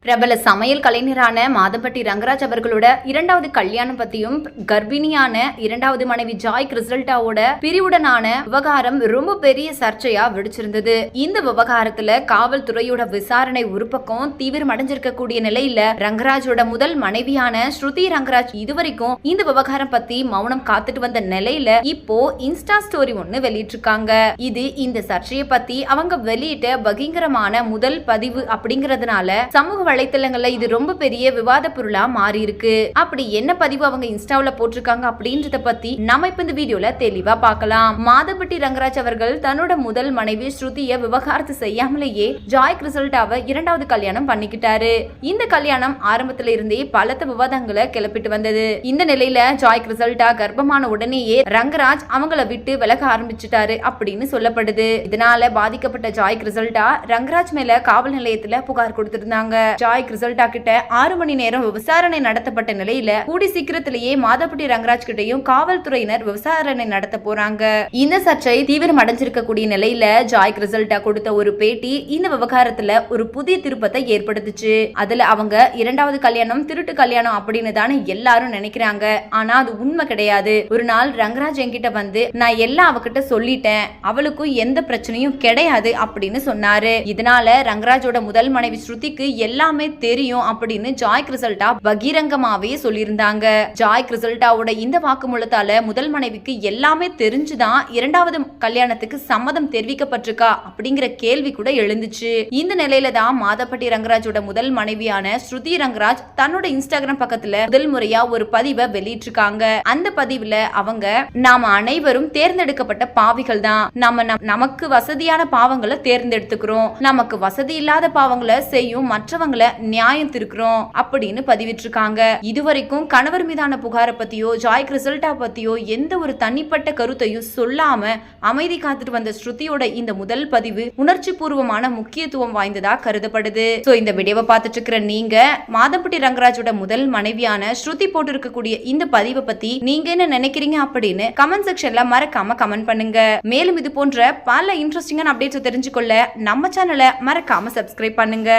பிரபல சமையல் கலைஞரான மாதம்பட்டி ரங்கராஜ் அவர்களோட இரண்டாவது கல்யாணம் பத்தியும் கர்ப்பிணியான இரண்டாவது மனைவி ஜாய் கிறிஸ்டல்டாவோட பிரிவுடனான விவகாரம் ரொம்ப பெரிய சர்ச்சையா வெடிச்சிருந்தது. இந்த விவகாரத்துல காவல்துறையோட விசாரணை ஒரு பக்கம் தீவிரம் அடைஞ்சிருக்கக்கூடிய நிலையில ரங்கராஜோட முதல் மனைவியான ஸ்ருதி ரங்கராஜ் இதுவரைக்கும் இந்த விவகாரம் பத்தி மௌனம் காத்துட்டு வந்த நிலையில இப்போ இன்ஸ்டா ஸ்டோரி ஒண்ணு வெளியிட்டிருக்காங்க. இது இந்த சர்ச்சையை பத்தி அவங்க வெளியிட்ட பகிரங்கமான முதல் பதிவு அப்படிங்கறதுனால சமூக வலைத்தளங்கள்ல இது ரொம்ப பெரிய விவாத பொருளா மாறி இருக்கு. அப்படி என்ன பதிவு அவங்க இன்ஸ்டாவுல போட்டிருக்காங்க அப்படின்றத பத்தி நம்ம இப்ப இந்த வீடியோல தெளிவா பார்க்கலாம். மாதம்பட்டி ரங்கராஜ் அவர்கள் தன்னோட முதல் மனைவி ஸ்ருதிய விவகாரத்து செய்யாமலேயே ஜாய் கிறிஸ்டல்டாவை இரண்டாவது கல்யாணம் பண்ணிக்கிட்டாரு. இந்த கல்யாணம் ஆரம்பத்துல இருந்தே பலத்த விவாதங்களை கிளப்பிட்டு வந்தது. இந்த நிலையில ஜாய் கிறிஸ்டல்டா கர்ப்பமான உடனேயே ரங்கராஜ் அவங்கள விட்டு விலக ஆரம்பிச்சுட்டாரு அப்படின்னு சொல்லப்படுது. இதனால பாதிக்கப்பட்ட ஜாய் கிறிஸ்டல்டா ரங்கராஜ் மேல காவல் நிலையத்துல புகார் கொடுத்திருந்தாங்க. ஜாய் கிறிஸ்டல்டா கிட்ட 6 மணி நேரம் விசாரணை நடத்தப்பட்ட நிலையில கூடி சீக்கிரத்திலேயே மாதம்பட்டி ரங்கராஜ் கிட்டையும் காவல்துறையினர் விசாரணை நடத்த போறாங்க. இந்த சர்ச்சை தீவிரம் அடைஞ்சிருக்கக்கூடிய நிலையில ஜாய் கிறிஸ்டல்டா கொடுத்த ஒரு பேட்டி இந்த விவகாரத்துல ஒரு புதிய திருப்பத்தை ஏற்படுத்துச்சு. அதுல அவங்க இரண்டாவது கல்யாணம் திருட்டு கல்யாணம் அப்படின்னு தானே எல்லாரும் நினைக்கிறாங்க. ஆனா அது உண்மை கிடையாது. ஒரு நாள் ரங்கராஜ் என்கிட்ட வந்து நான் எல்லாம் அவகிட்ட சொல்லிட்டேன், அவளுக்கும் எந்த பிரச்சனையும் கிடையாது அப்படின்னு சொன்னாரு. இதனால ரங்கராஜோட முதல் மனைவி ஸ்ருதிக்கு எல்லாமே தெரியும் அப்படின்னு ஜாய் கிறிஸ்டல்டா பகிரங்கமாவே சொல்லியிருந்தாங்க. ஜாய் கிறிஸ்டல்டாவோட இந்த வாக்குமூலத்தால முதல் மனைவிக்கு எல்லாமே தெரிஞ்சுதான் இரண்டாவது கல்யாணத்துக்கு சம்மதம் தெரிவிக்கப்பட்டிருக்கா அப்படிங்கிற கேள்வி கூட எழுந்துச்சு. இந்த நிலையில தான் மாதம்பட்டி ரங்கராஜோட முதல் மனைவியான ஸ்ருதி ரங்கராஜ் தன்னோட இன்ஸ்டாகிராம் பக்கத்துல முதல் முறையா ஒரு பதிவை வெளியிட்டிருக்காங்க. அந்த பதிவுல அவங்க நாம அனைவரும் தேர்ந்தெடுக்கப்பட்ட பாவிகள் தான், நமக்கு வசதியான பாவங்களை தேர்ந்தெடுத்துக்கிறோம், நமக்கு வசதி இல்லாத பாவங்களை செய்யும் மற்றவங்களை நியாயம் திருக்கிறோம் அப்படின்னு பதிவிட்டிருக்காங்க. இதுவரைக்கும் கணவர் மீதான புகாரை பத்தியோ ஜாய் கிறிஸ்டல்டா பத்தியோ எந்த ஒரு தனிப்பட்ட கருத்தையும் சொல்லாம அமைதி காத்துட்டு வந்த ஸ்ருதியோட இந்த முதல் பதிவு உணர்ச்சி பூர்வமான முக்கியத்துவம் வாய்ந்ததா கருதப்படுது. இந்த வீடியோவை பார்த்துட்டு இருக்கிற நீங்க மாதம்பட்டி ரங்கராஜோட முதல் மனைவியான ஸ்ருதி போட்டு இருக்கக்கூடிய இந்த பதிவை பத்தி நீங்க என்ன நினைக்கிறீங்க அப்படின்னு கமெண்ட் செக்ஷன்ல மறக்காம கமெண்ட் பண்ணுங்க. மேலும் இது போன்ற பல இன்ட்ரெஸ்டிங்கான அப்டேட்ஸ் தெரிஞ்சுக்கொள்ள நம்ம சேனலை மறக்காம சப்ஸ்கிரைப் பண்ணுங்க.